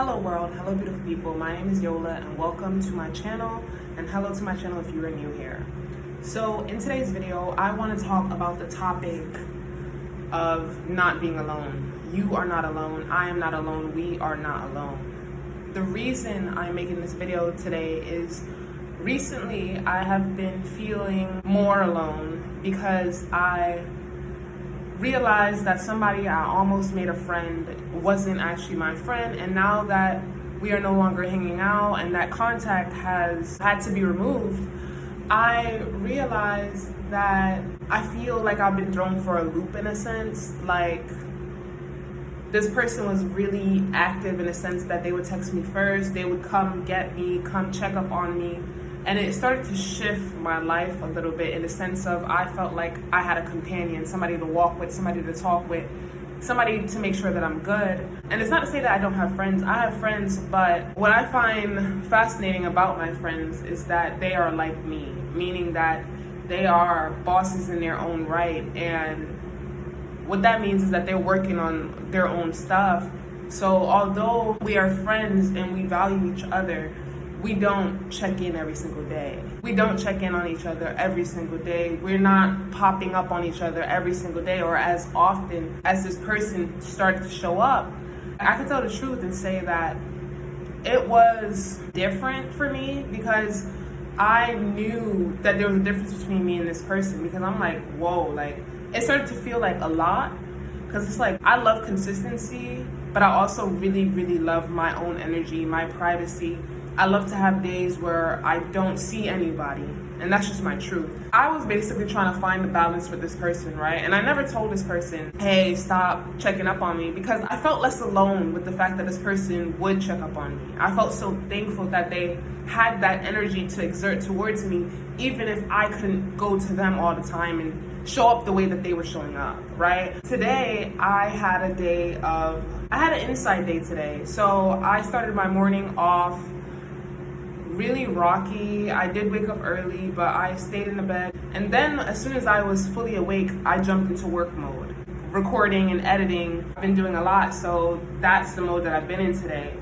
Hello world, hello beautiful people. My name is Yola and welcome to my channel, and hello to my channel if you are new here. So in today's video, I want to talk about the topic of not being alone. You are not alone, I am not alone, we are not alone. The reason I'm making this video today is recently I have been feeling more alone because I realized that somebody I almost made a friend wasn't actually my friend, and now that we are no longer hanging out and that contact has had to be removed, I realized that I feel like I've been thrown for a loop in a sense. Like, this person was really active in a sense that they would text me first, they would come get me, come check up on me. And it started to shift my life a little bit in the sense of I felt like I had a companion, somebody to walk with, somebody to talk with, somebody to make sure that I'm good. And it's not to say that I don't have friends. I have friends, but what I find fascinating about my friends is that they are like me, meaning that they are bosses in their own right. And what that means is that they're working on their own stuff. So although we are friends and we value each other, we don't check in every single day. We don't check in on each other every single day. We're not popping up on each other every single day or as often as this person started to show up. I can tell the truth and say that it was different for me because I knew that there was a difference between me and this person, because I'm like, whoa, like it started to feel like a lot, because it's like I love consistency, but I also really, really love my own energy, my privacy. I love to have days where I don't see anybody, and that's just my truth. I was basically trying to find the balance with this person, right? And I never told this person, hey, stop checking up on me, because I felt less alone with the fact that this person would check up on me. I felt so thankful that they had that energy to exert towards me, even if I couldn't go to them all the time and show up the way that they were showing up, right? Today, I had an inside day today. So I started my morning off really rocky. I did wake up early, but I stayed in the bed. And then as soon as I was fully awake, I jumped into work mode. Recording and editing, I've been doing a lot, so that's the mode that I've been in today.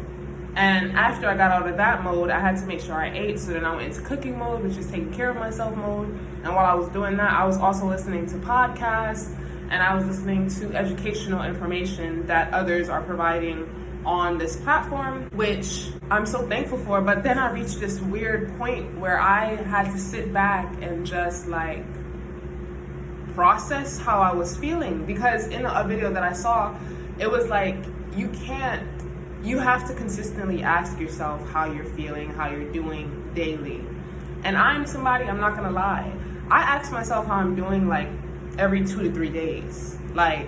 And after I got out of that mode, I had to make sure I ate, so then I went into cooking mode, which is taking care of myself mode. And while I was doing that, I was also listening to podcasts, and I was listening to educational information that others are providing on this platform, which I'm so thankful for. But then I reached this weird point where I had to sit back and just like process how I was feeling, because in a video that I saw, it was like you have to consistently ask yourself how you're feeling, how you're doing daily. And I'm somebody, I'm not gonna lie, I ask myself how I'm doing like every 2 to 3 days, like,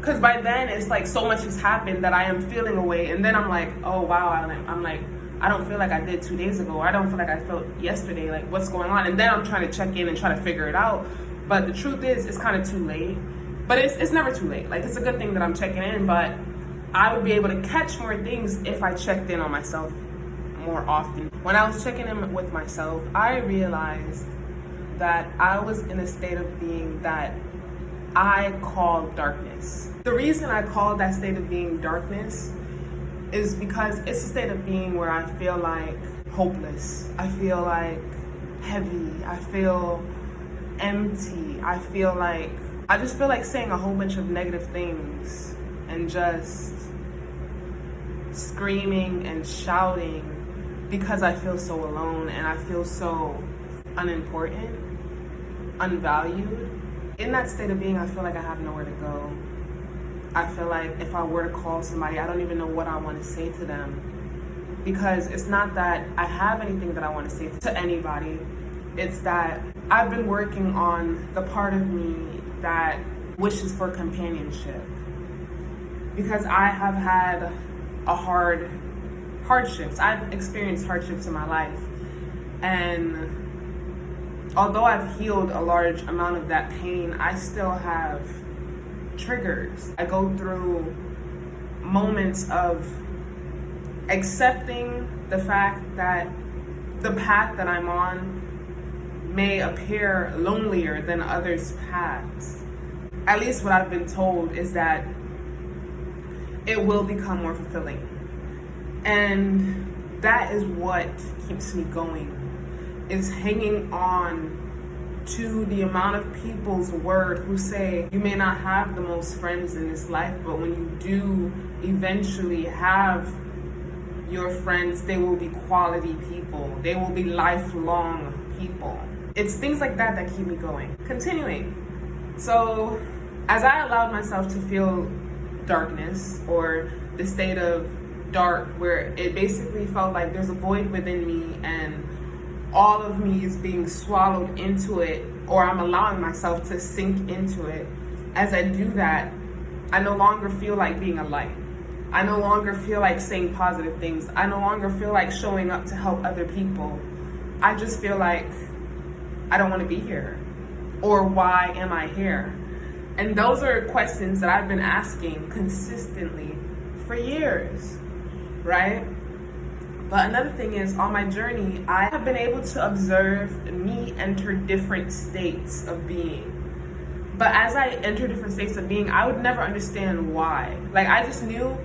because by then it's like so much has happened that I am feeling away, and then I'm like, oh wow, I'm like, I don't feel like I did 2 days ago, I don't feel like I felt yesterday, like what's going on? And then I'm trying to check in and try to figure it out. But the truth is, it's kind of too late. But it's never too late. Like, it's a good thing that I'm checking in, but I would be able to catch more things if I checked in on myself more often. When I was checking in with myself, I realized that I was in a state of being that I call darkness. The reason I call that state of being darkness is because it's a state of being where I feel like hopeless. I feel like heavy. I feel empty. I just feel like saying a whole bunch of negative things and just screaming and shouting because I feel so alone and I feel so unimportant, unvalued. In that state of being, I feel like I have nowhere to go. I feel like if I were to call somebody, I don't even know what I want to say to them, because it's not that I have anything that I want to say to anybody. It's that I've been working on the part of me that wishes for companionship, because I have had hardships. I've experienced hardships in my life, and although I've healed a large amount of that pain, I still have triggers. I go through moments of accepting the fact that the path that I'm on may appear lonelier than others' paths. At least what I've been told is that it will become more fulfilling. And that is what keeps me going, is hanging on to the amount of people's word who say you may not have the most friends in this life, but when you do eventually have your friends, they will be quality people. They will be lifelong people. It's things like that that keep me going. Continuing. So as I allowed myself to feel darkness, or the state of dark, where it basically felt like there's a void within me and all of me is being swallowed into it, or I'm allowing myself to sink into it. As I do that, I no longer feel like being a light. I no longer feel like saying positive things. I no longer feel like showing up to help other people. I just feel like I don't want to be here. Or why am I here? And those are questions that I've been asking consistently for years, right? But another thing is, on my journey, I have been able to observe me enter different states of being. But as I enter different states of being, I would never understand why. Like, I just knew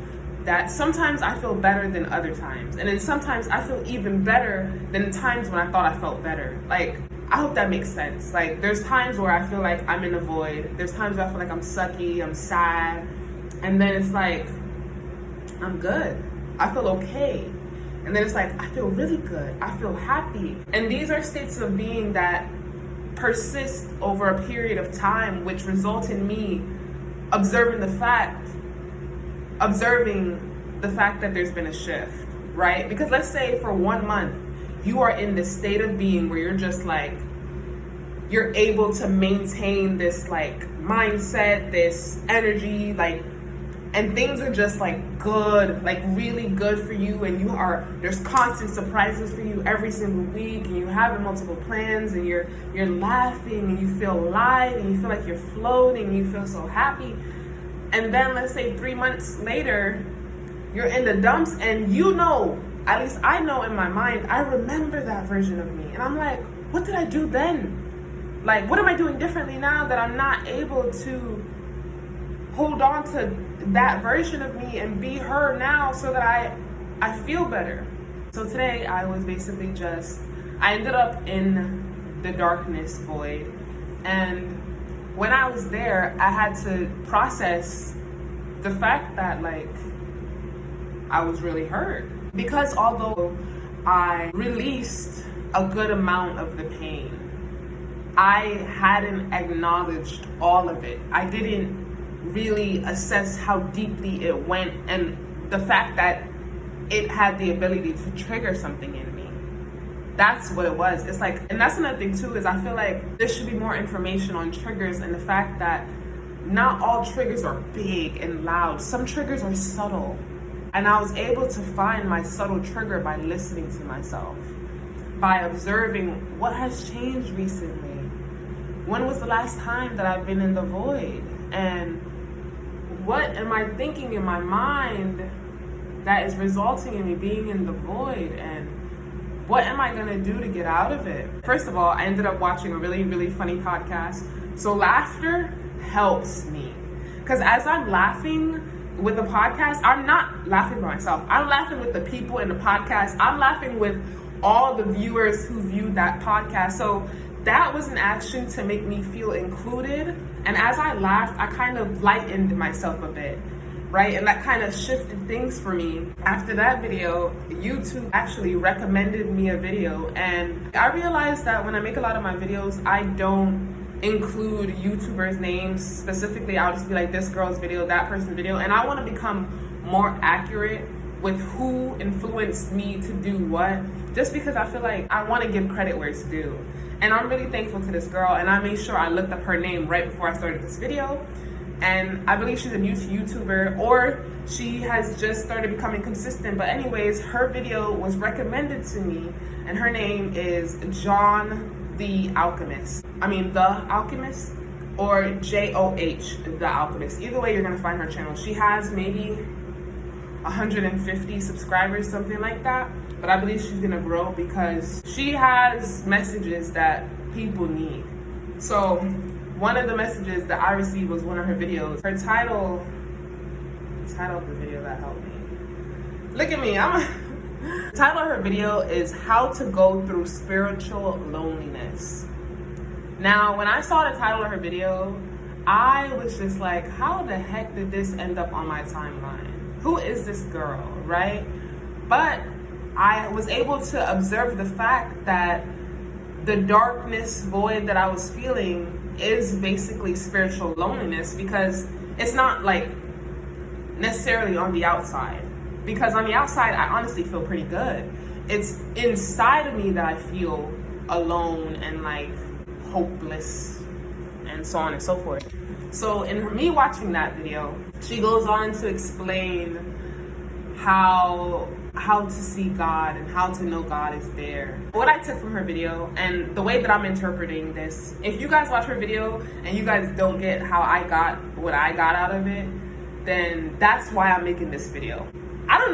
that sometimes I feel better than other times. And then sometimes I feel even better than the times when I thought I felt better. Like, I hope that makes sense. Like, there's times where I feel like I'm in a void. There's times where I feel like I'm sucky, I'm sad. And then it's like, I'm good. I feel okay. And then it's like, I feel really good. I feel happy. And these are states of being that persist over a period of time, which result in me observing the fact that there's been a shift, right? Because let's say for 1 month, you are in this state of being where you're just like, you're able to maintain this like mindset, this energy, like, and things are just like good, like really good for you, and there's constant surprises for you every single week, and you have multiple plans, and you're laughing, and you feel light, and you feel like you're floating, and you feel so happy. And then let's say 3 months later, you're in the dumps, and you know, at least I know in my mind, I remember that version of me, and I'm like, what did I do then? Like, what am I doing differently now that I'm not able to hold on to that version of me and be her now, so that I feel better? So today I was basically I ended up in the darkness void, and when I was there, I had to process the fact that like I was really hurt, because although I released a good amount of the pain, I hadn't acknowledged all of it. I didn't really assess how deeply it went, and the fact that it had the ability to trigger something in me. That's what it was. It's like, and that's another thing too, is I feel like there should be more information on triggers, and the fact that not all triggers are big and loud. Some triggers are subtle. And I was able to find my subtle trigger by listening to myself, by observing what has changed recently. When was the last time that I've been in the void? And what am I thinking in my mind that is resulting in me being in the void? And what am I gonna do to get out of it? First of all, I ended up watching a really, really funny podcast. So laughter helps me. Because as I'm laughing with the podcast, I'm not laughing by myself. I'm laughing with the people in the podcast. I'm laughing with all the viewers who viewed that podcast. So that was an action to make me feel included. And as I laughed, I kind of lightened myself a bit, right? And that kind of shifted things for me. After that video, YouTube actually recommended me a video. And I realized that when I make a lot of my videos, I don't include YouTubers' names specifically. I'll just be like, this girl's video, that person's video. And I want to become more accurate with who influenced me to do what, just because I feel like I want to give credit where it's due. And I'm really thankful to this girl, and I made sure I looked up her name right before I started this video. And I believe she's a new YouTuber, or she has just started becoming consistent. But anyways, her video was recommended to me, and her name is John the Alchemist. The Alchemist, or Joh the Alchemist. Either way, you're gonna find her channel. She has maybe 150 subscribers, something like that. But I believe she's gonna grow because she has messages that people need. So one of the messages that I received was one of her videos. The title of the video that helped me Look at me. The title of her video is How to Go Through Spiritual Loneliness. Now, when I saw the title of her video, I was just like, how the heck did this end up on my timeline? Who is this girl, right? But I was able to observe the fact that the darkness void that I was feeling is basically spiritual loneliness, because it's not like necessarily on the outside. Because on the outside, I honestly feel pretty good. It's inside of me that I feel alone and like hopeless and so on and so forth. So in me watching that video, she goes on to explain how to see God and how to know God is there. What I took from her video and the way that I'm interpreting this, if you guys watch her video and you guys don't get how I got what I got out of it, then that's why I'm making this video. I don't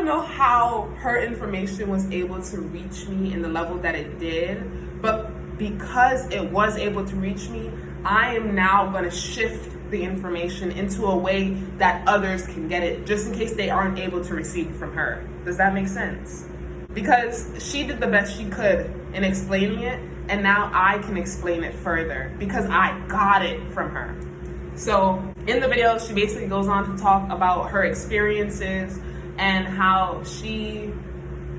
know how her information was able to reach me in the level that it did, but because it was able to reach me, I am now going to shift the information into a way that others can get it, just in case they aren't able to receive it from her. Does that make sense? Because she did the best she could in explaining it, and now I can explain it further because I got it from her. So in the video, she basically goes on to talk about her experiences and how she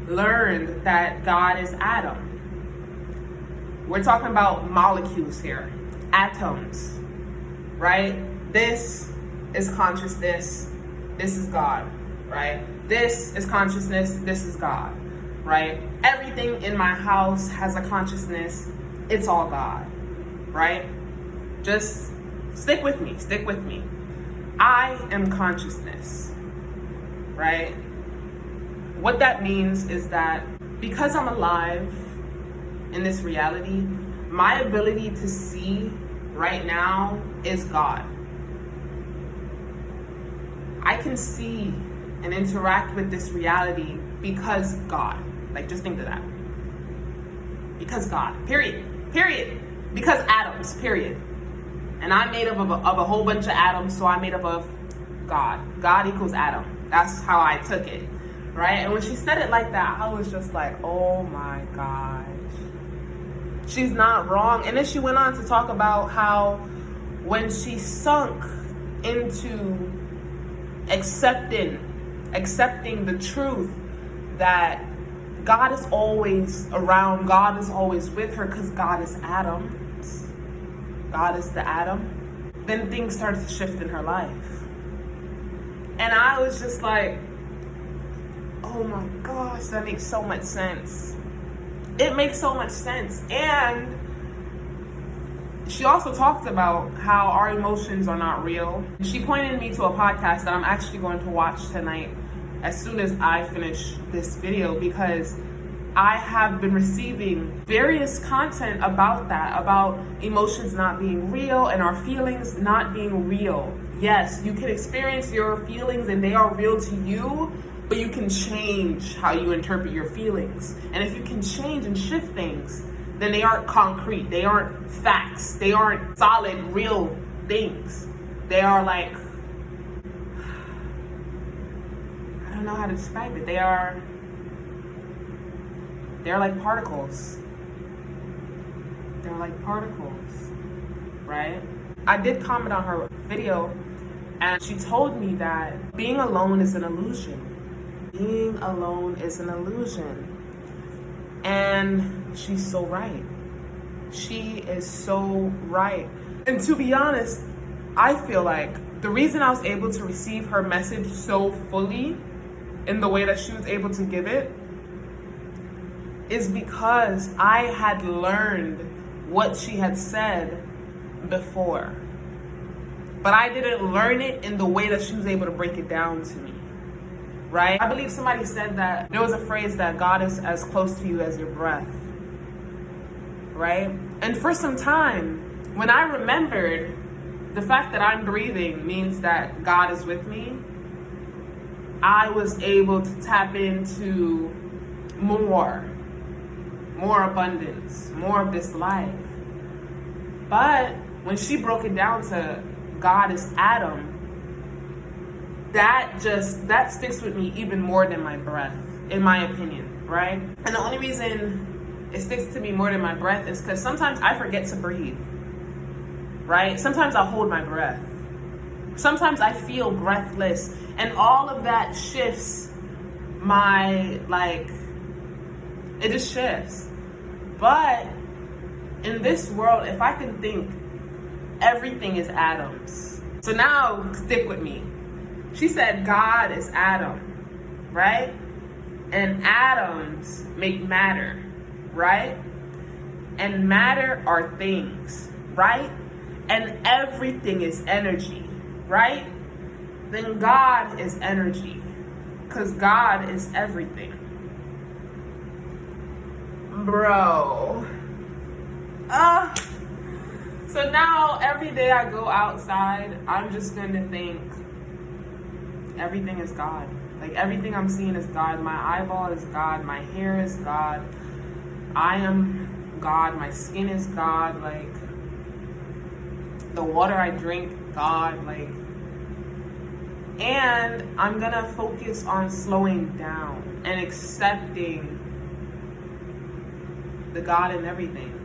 learned that God is Adam. We're talking about molecules here, atoms, right? This is consciousness, this is God, right? This is consciousness, this is God, right? Everything in my house has a consciousness, it's all God, right? Just stick with me. I am consciousness, right? What that means is that because I'm alive in this reality, my ability to see right now is God. I can see and interact with this reality because God. Like, just think of that. Because God, period. Because atoms, period. And I'm made up of a whole bunch of atoms, so I'm made up of God. God equals Adam. That's how I took it, right? And when she said it like that, I was just like, oh my gosh. She's not wrong. And then she went on to talk about how when she sunk into accepting the truth that God is always around, God is always with her because God is Adam. God is the Adam. Then things started to shift in her life. And I was just like, oh my gosh, that makes so much sense. It makes so much sense. And she also talked about how our emotions are not real. She pointed me to a podcast that I'm actually going to watch tonight as soon as I finish this video, because I have been receiving various content about that, about emotions not being real and our feelings not being real. Yes, you can experience your feelings and they are real to you, but you can change how you interpret your feelings. And if you can change and shift things, then they aren't concrete, they aren't facts, they aren't solid, real things. They are like, I don't know how to describe it. They're like particles. They're like particles, right? I did comment on her video, and she told me that being alone is an illusion. Being alone is an illusion. And she's so right. She is so right. And to be honest, I feel like the reason I was able to receive her message so fully in the way that she was able to give it is because I had learned what she had said before. But I didn't learn it in the way that she was able to break it down to me, right? I believe somebody said that there was a phrase that God is as close to you as your breath, right? And for some time, when I remembered the fact that I'm breathing means that God is with me, I was able to tap into more abundance, more of this life. But when she broke it down to God is Adam, that sticks with me even more than my breath, in my opinion, right? And the only reason it sticks to me more than my breath is because sometimes I forget to breathe, right? Sometimes I hold my breath. Sometimes I feel breathless, and all of that shifts my, it just shifts. But in this world, if I can think, everything is atoms. So now stick with me. She said God is atom, right? And atoms make matter, right? And matter are things, right? And everything is energy, right? Then God is energy, because God is everything. Bro. So now every day I go outside, I'm just going to think everything is God. Like, everything I'm seeing is God. My eyeball is God. My hair is God. I am God. My skin is God. Like, the water I drink, God. Like, and I'm going to focus on slowing down and accepting the God in everything.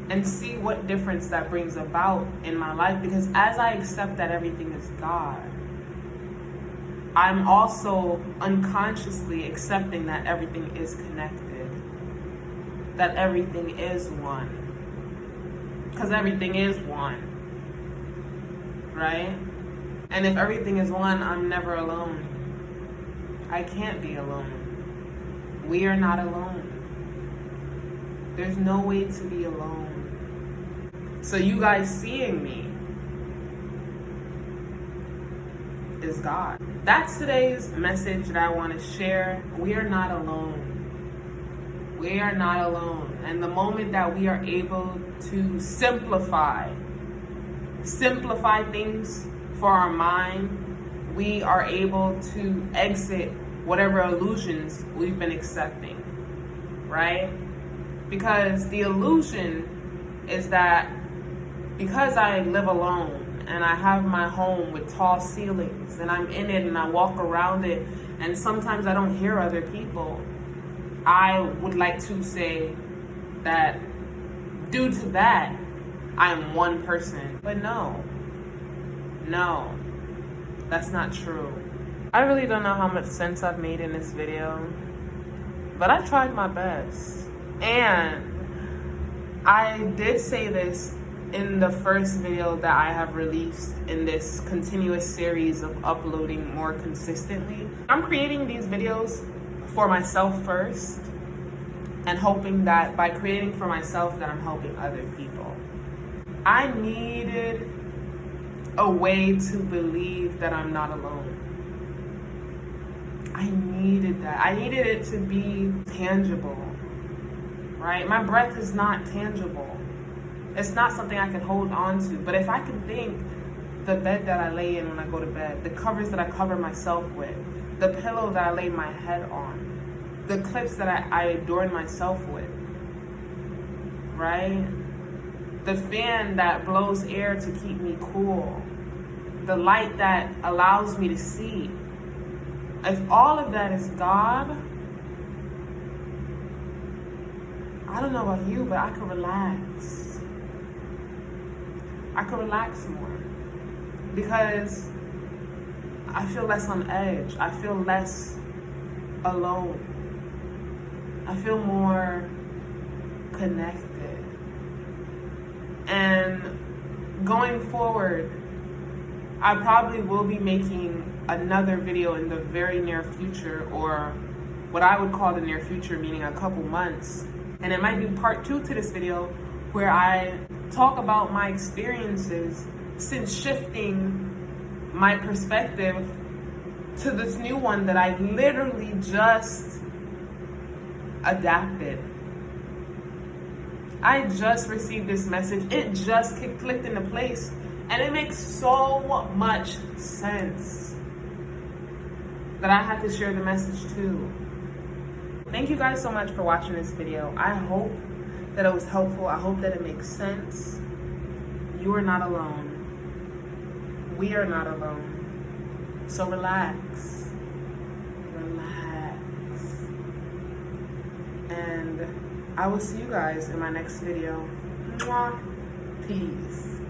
And see what difference that brings about in my life. Because as I accept that everything is God, I'm also unconsciously accepting that everything is connected. That everything is one. Because everything is one. Right? And if everything is one, I'm never alone. I can't be alone. We are not alone. There's no way to be alone. So you guys seeing me is God. That's today's message that I want to share. We are not alone. We are not alone. And the moment that we are able to simplify things for our mind, we are able to exit whatever illusions we've been accepting, right? Because the illusion is that because I live alone and I have my home with tall ceilings and I'm in it and I walk around it and sometimes I don't hear other people, I would like to say that due to that, I am one person. But no, that's not true. I really don't know how much sense I've made in this video, but I tried my best. And I did say this in the first video that I have released in this continuous series of uploading more consistently. I'm creating these videos for myself first and hoping that by creating for myself that I'm helping other people. I needed a way to believe that I'm not alone. I needed that. I needed it to be tangible, right? My breath is not tangible. It's not something I can hold on to. But if I can think the bed that I lay in when I go to bed, the covers that I cover myself with, the pillow that I lay my head on, the clips that I adorn myself with, right? The fan that blows air to keep me cool, the light that allows me to see. If all of that is God, I don't know about you, but I could relax. I could relax more because I feel less on edge. I feel less alone. I feel more connected. And going forward, I probably will be making another video in the very near future, or what I would call the near future, meaning a couple months. And it might be part 2 to this video where I talk about my experiences since shifting my perspective to this new one that I literally just adapted. I just received this message. It just clicked into place. And it makes so much sense that I had to share the message too. Thank you guys so much for watching this video. I hope that it was helpful. I hope that it makes sense. You are not alone. We are not alone. So relax. Relax. And I will see you guys in my next video. Mwah. Peace.